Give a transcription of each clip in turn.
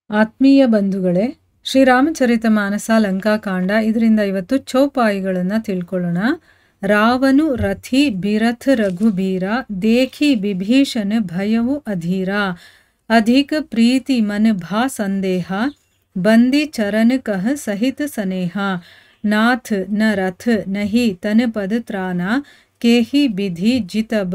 ಆತ್ಮೀಯ ಬಂಧುಗಳೇ, ಶ್ರೀರಾಮಚರಿತ ಮಾನಸ ಲಂಕಾಕಾಂಡ ಇದರಿಂದ ಇವತ್ತು ಚೌಪಾಯಿಗಳನ್ನು ತಿಳ್ಕೊಳ್ಳೋಣ. ರಾವನು ರಥಿ ಬಿರಥ ರಘುಬೀರ ದೇಖಿ ವಿಭೀಷಣ ಭಯವು ಅಧೀರ ಅಧಿಕ ಪ್ರೀತಿ ಮನ ಭಾ ಸಂದೇಹ ಬಂದಿ ಚರಣ ಕಹ ಸಹಿತ ಸನೇಹ नाथ न रथ नहीं तन पद त्राना केही विधि जितब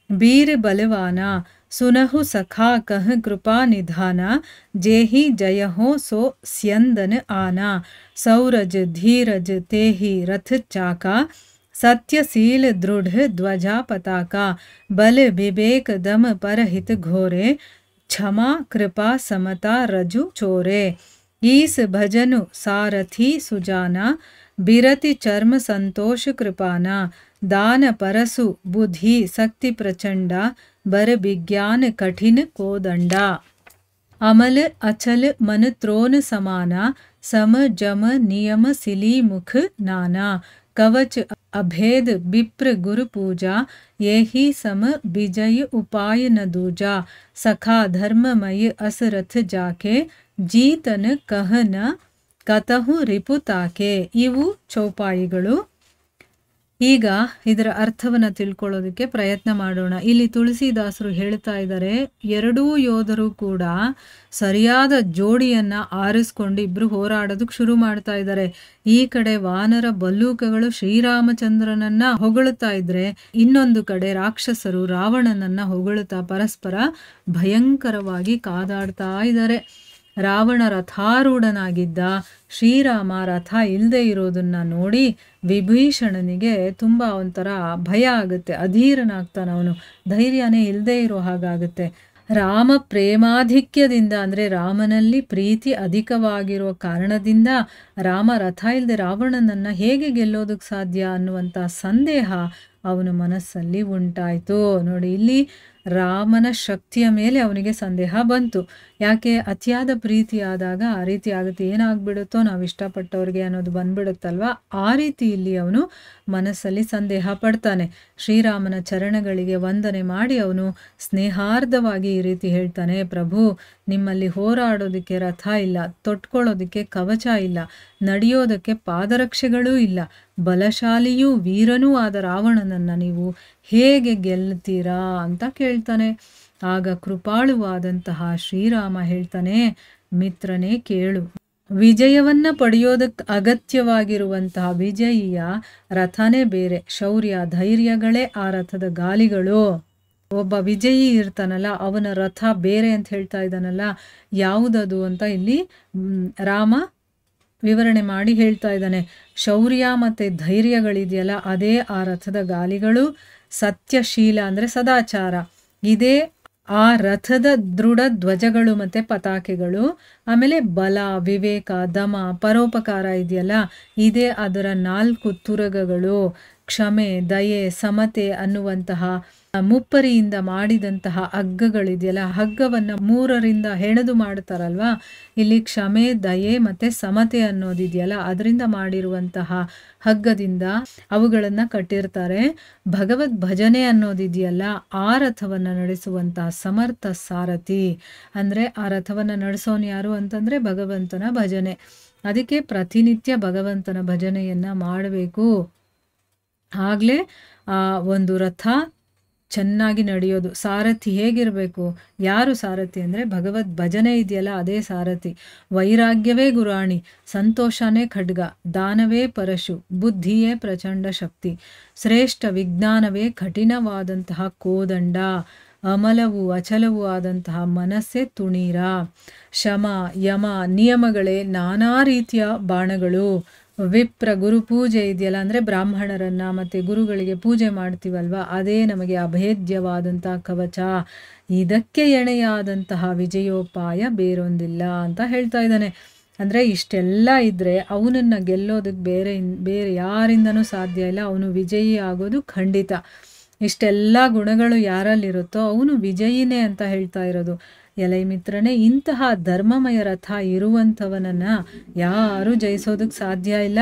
बीर बलवाना सुनहु सखा कह कृपा निधाना जेहि जय हो सो स्यंदन आना सौरज धीरज तेहि रथ चाका सत्यशील दृढ़ ध्वजा पताका बल विवेक दम परहित घोरे क्षमा कृपा समता रजु चोरे ईस भजनु सारथी सुजाना बिरति चर्म संतोष कृपाना दान परसु बुद्धि शक्ति प्रचंडा बर विज्ञान कठिन कोदंडा अमल अचल मन त्रोन समाना सम जम नियम सिली मुख नाना कवच अभेद विप्र गुरु पूजा येहि सम विजय उपाय न दूजा सखा धर्ममय असरथ जाके ಜೀತನ ಕಹನ ಕತಹು ರಿಪುತಾಕೆ. ಇವು ಚೌಪಾಯಿಗಳು. ಈಗ ಇದರ ಅರ್ಥವನ್ನು ತಿಳ್ಕೊಳ್ಳೋದಕ್ಕೆ ಪ್ರಯತ್ನ ಮಾಡೋಣ. ಇಲ್ಲಿ ತುಳಸಿದಾಸರು ಹೇಳ್ತಾ ಇದ್ದಾರೆ, ಎರಡೂ ಯೋಧರು ಕೂಡ ಸರಿಯಾದ ಜೋಡಿಯನ್ನ ಆರಿಸ್ಕೊಂಡು ಇಬ್ರು ಹೋರಾಡೋದಕ್ಕೆ ಶುರು ಮಾಡ್ತಾ ಇದ್ದಾರೆ. ಈ ಕಡೆ ವಾನರ ಬಲ್ಲೂಕಗಳು ಶ್ರೀರಾಮಚಂದ್ರನನ್ನ ಹೊಗಳುತ್ತಾ ಇದ್ರೆ, ಇನ್ನೊಂದು ಕಡೆ ರಾಕ್ಷಸರು ರಾವಣನನ್ನ ಹೊಗಳುತ್ತಾ ಪರಸ್ಪರ ಭಯಂಕರವಾಗಿ ಕಾದಾಡ್ತಾ ಇದ್ದಾರೆ. ರಾವಣ ರಥಾರೂಢನಾಗಿದ್ದ, ಶ್ರೀರಾಮ ರಥ ಇಲ್ಲದೆ ಇರೋದನ್ನ ನೋಡಿ ವಿಭೀಷಣನಿಗೆ ತುಂಬ ಒಂಥರ ಭಯ ಆಗುತ್ತೆ, ಅಧೀರನಾಗ್ತಾನೆ, ಅವನು ಧೈರ್ಯನೇ ಇಲ್ಲದೆ ಇರೋ ಹಾಗಾಗುತ್ತೆ. ರಾಮ ಪ್ರೇಮಾಧಿಕ್ಯದಿಂದ ಅಂದರೆ ರಾಮನಲ್ಲಿ ಪ್ರೀತಿ ಅಧಿಕವಾಗಿರುವ ಕಾರಣದಿಂದ ರಾಮ ರಥ ಇಲ್ಲದೆ ರಾವಣನನ್ನ ಹೇಗೆ ಗೆಲ್ಲೋದಕ್ಕೆ ಸಾಧ್ಯ ಅನ್ನುವಂಥ ಸಂದೇಹ ಅವನ ಮನಸ್ಸಲ್ಲಿ ಉಂಟಾಯಿತು. ನೋಡಿ, ಇಲ್ಲಿ ರಾಮನ ಶಕ್ತಿಯ ಮೇಲೆ ಅವನಿಗೆ ಸಂದೇಹ ಬಂತು. ಯಾಕೆ? ಅತಿಯಾದ ಪ್ರೀತಿ ಆದಾಗ ಆ ರೀತಿ ಆಗುತ್ತೆ. ಏನಾಗ್ಬಿಡುತ್ತೋ ನಾವು ಇಷ್ಟಪಟ್ಟವ್ರಿಗೆ ಅನ್ನೋದು ಬಂದ್ಬಿಡುತ್ತಲ್ವ, ಆ ರೀತಿ ಇಲ್ಲಿ ಅವನು ಮನಸ್ಸಲ್ಲಿ ಸಂದೇಹ ಪಡ್ತಾನೆ. ಶ್ರೀರಾಮನ ಚರಣಗಳಿಗೆ ವಂದನೆ ಮಾಡಿ ಅವನು ಸ್ನೇಹಾರ್ಧವಾಗಿ ಈ ರೀತಿ ಹೇಳ್ತಾನೆ, ಪ್ರಭು, ನಿಮ್ಮಲ್ಲಿ ಹೋರಾಡೋದಕ್ಕೆ ರಥ ಇಲ್ಲ, ತೊಟ್ಕೊಳ್ಳೋದಕ್ಕೆ ಕವಚ ಇಲ್ಲ, ನಡೆಯೋದಕ್ಕೆ ಪಾದರಕ್ಷೆಗಳೂ ಇಲ್ಲ, ಬಲಶಾಲಿಯೂ ವೀರನೂ ಆದ ರಾವಣನನ್ನ ನೀವು ಹೇಗೆ ಗೆಲ್ತೀರಾ ಅಂತ ಕೇಳ್ತಾನೆ. ಆಗ ಕೃಪಾಳುವಾದಂತಹ ಶ್ರೀರಾಮ ಹೇಳ್ತಾನೆ, ಮಿತ್ರನೇ ಕೇಳು, ವಿಜಯವನ್ನ ಪಡೆಯೋದಕ್ಕೆ ಅಗತ್ಯವಾಗಿರುವಂತಹ ವಿಜಯಿಯ ರಥನೇ ಬೇರೆ, ಶೌರ್ಯ ಧೈರ್ಯಗಳೇ ಆ ರಥದ ಗಾಲಿಗಳು. ಒಬ್ಬ ವಿಜಯಿ ಇರ್ತಾನಲ್ಲ, ಅವನ ರಥ ಬೇರೆ ಅಂತ ಹೇಳ್ತಾ ಇದ್ದಾನಲ್ಲ, ಯಾವುದದು ಅಂತ ಇಲ್ಲಿ ರಾಮ ವಿವರಣೆ ಮಾಡಿ ಹೇಳ್ತಾ ಇದ್ದಾನೆ. ಶೌರ್ಯ ಮತ್ತು ಧೈರ್ಯಗಳಿದೆಯಲ್ಲ, ಅದೇ ಆ ರಥದ ಗಾಲಿಗಳು. ಸತ್ಯಶೀಲ ಅಂದರೆ ಸದಾಚಾರ, ಇದೇ ಆ ರಥದ ದೃಢ ಧ್ವಜಗಳು ಮತ್ತು ಪತಾಕೆಗಳು. ಆಮೇಲೆ ಬಲ, ವಿವೇಕ, ದಮ, ಪರೋಪಕಾರ ಇದೆಯಲ್ಲ, ಇದೇ ಅದರ 4 ತುರಗಗಳು. ಕ್ಷಮೆ, ದಯೆ, ಸಮತೆ ಅನ್ನುವಂತಹ ಮುಪ್ಪರಿಯಿಂದ ಮಾಡಿದಂತಹ ಹಗ್ಗಗಳಿದೆಯಲ್ಲ, ಹಗ್ಗವನ್ನು 3ರಿಂದ ಹೆಣೆದು ಮಾಡ್ತಾರಲ್ವಾ, ಇಲ್ಲಿ ಕ್ಷಮೆ, ದಯೆ ಮತ್ತು ಸಮತೆ ಅನ್ನೋದಿದೆಯಲ್ಲ, ಅದರಿಂದ ಮಾಡಿರುವಂತಹ ಹಗ್ಗದಿಂದ ಅವುಗಳನ್ನು ಕಟ್ಟಿರ್ತಾರೆ. ಭಗವದ್ ಭಜನೆ ಅನ್ನೋದಿದೆಯಲ್ಲ, ಆ ರಥವನ್ನು ನಡೆಸುವಂತಹ ಸಮರ್ಥ ಸಾರಥಿ. ಅಂದರೆ ಆ ರಥವನ್ನು ನಡೆಸೋನು ಯಾರು ಅಂತಂದರೆ ಭಗವಂತನ ಭಜನೆ. ಅದಕ್ಕೆ ಪ್ರತಿನಿತ್ಯ ಭಗವಂತನ ಭಜನೆಯನ್ನು ಮಾಡಬೇಕು. ಆಗಲೇ ಆ ಒಂದು ರಥ ಚೆನ್ನಾಗಿ ನಡೆಯೋದು. ಸಾರಥಿ ಹೇಗಿರಬೇಕು? ಯಾರು ಸಾರಥಿ ಅಂದರೆ ಭಗವದ್ ಭಜನೆ ಇದೆಯಲ್ಲ, ಅದೇ ಸಾರಥಿ. ವೈರಾಗ್ಯವೇ ಗುರಾಣಿ, ಸಂತೋಷನೇ ಖಡ್ಗ, ದಾನವೇ ಪರಶು, ಬುದ್ಧಿಯೇ ಪ್ರಚಂಡ ಶಕ್ತಿ, ಶ್ರೇಷ್ಠ ವಿಜ್ಞಾನವೇ ಕಠಿಣವಾದಂತಹ ಕೋದಂಡ, ಅಮಲವೂ ಅಚಲವೂ ಆದಂತಹ ಮನಸ್ಸೇ ತುಣೀರ, ಶಮ ಯಮ ನಿಯಮಗಳೇ ನಾನಾ ರೀತಿಯ ಬಾಣಗಳು, ವಿಪ್ರ ಗುರು ಪೂಜೆ ಇದೆಯಲ್ಲ, ಅಂದರೆ ಬ್ರಾಹ್ಮಣರನ್ನ ಮತ್ತು ಗುರುಗಳಿಗೆ ಪೂಜೆ ಮಾಡ್ತೀವಲ್ವ, ಅದೇ ನಮಗೆ ಅಭೇದ್ಯವಾದಂಥ ಕವಚ. ಇದಕ್ಕೆ ಎಣೆಯಾದಂತಹ ವಿಜಯೋಪಾಯ ಬೇರೊಂದಿಲ್ಲ ಅಂತ ಹೇಳ್ತಾ ಇದ್ದಾನೆ. ಅಂದರೆ ಇಷ್ಟೆಲ್ಲ ಇದ್ದರೆ ಅವನನ್ನು ಗೆಲ್ಲೋದಕ್ಕೆ ಬೇರೆ ಯಾರಿಂದನೂ ಸಾಧ್ಯ ಇಲ್ಲ. ಅವನು ವಿಜಯಿ ಆಗೋದು ಖಂಡಿತ. ಇಷ್ಟೆಲ್ಲ ಗುಣಗಳು ಯಾರಲ್ಲಿರುತ್ತೋ ಅವನು ವಿಜಯಿನೇ ಅಂತ ಹೇಳ್ತಾ ಇರೋದು. ಎಲೈ ಮಿತ್ರನೇ, ಇಂತಹ ಧರ್ಮಮಯ ರಥ ಇರುವಂಥವನನ್ನ ಯಾರೂ ಜಯಿಸೋದಕ್ಕೆ ಸಾಧ್ಯ ಇಲ್ಲ,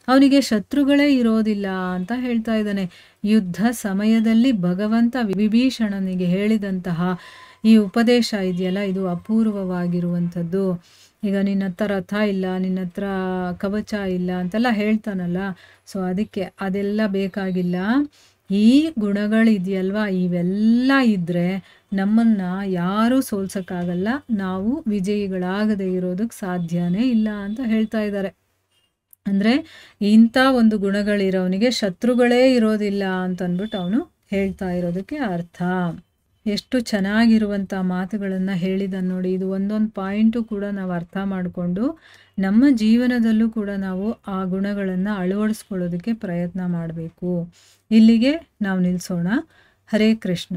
ಅವನಿಗೆ ಶತ್ರುಗಳೇ ಇರೋದಿಲ್ಲ ಅಂತ ಹೇಳ್ತಾ ಇದ್ದಾನೆ. ಯುದ್ಧ ಸಮಯದಲ್ಲಿ ಭಗವಂತ ವಿಭೀಷಣನಿಗೆ ಹೇಳಿದಂತಹ ಈ ಉಪದೇಶ ಇದೆಯಲ್ಲ ಇದು ಅಪೂರ್ವವಾಗಿರುವಂಥದ್ದು. ಈಗ ನಿನ್ನ ಹತ್ರ ರಥ ಇಲ್ಲ, ನಿನ್ನ ಹತ್ರ ಕವಚ ಇಲ್ಲ ಅಂತೆಲ್ಲ ಹೇಳ್ತಾನಲ್ಲ, ಸೊ ಅದಕ್ಕೆ ಅದೆಲ್ಲ ಬೇಕಾಗಿಲ್ಲ. ಈ ಗುಣಗಳಿದೆಯಲ್ವಾ, ಇವೆಲ್ಲ ಇದ್ದರೆ ನಮ್ಮನ್ನು ಯಾರೂ ಸೋಲ್ಸೋಕ್ಕಾಗಲ್ಲ, ನಾವು ವಿಜಯಿಗಳಾಗದೇ ಇರೋದಕ್ಕೆ ಸಾಧ್ಯನೇ ಇಲ್ಲ ಅಂತ ಹೇಳ್ತಾ ಇದ್ದಾರೆ. ಅಂದರೆ ಇಂಥ ಒಂದು ಗುಣಗಳಿರೋವನಿಗೆ ಶತ್ರುಗಳೇ ಇರೋದಿಲ್ಲ ಅಂತಂದ್ಬಿಟ್ಟು ಅವನು ಹೇಳ್ತಾ ಇರೋದಕ್ಕೆ ಅರ್ಥ. ಎಷ್ಟು ಚೆನ್ನಾಗಿರುವಂಥ ಮಾತುಗಳನ್ನು ಹೇಳಿದ ನೋಡಿ. ಇದು ಒಂದೊಂದು ಪಾಯಿಂಟು ಕೂಡ ನಾವು ಅರ್ಥ ಮಾಡಿಕೊಂಡು ನಮ್ಮ ಜೀವನದಲ್ಲೂ ಕೂಡ ನಾವು ಆ ಗುಣಗಳನ್ನು ಅಳವಡಿಸ್ಕೊಳ್ಳೋದಕ್ಕೆ ಪ್ರಯತ್ನ ಮಾಡಬೇಕು. ಇಲ್ಲಿಗೆ ನಾವು ನಿಲ್ಲಿಸೋಣ. ಹರೇ ಕೃಷ್ಣ.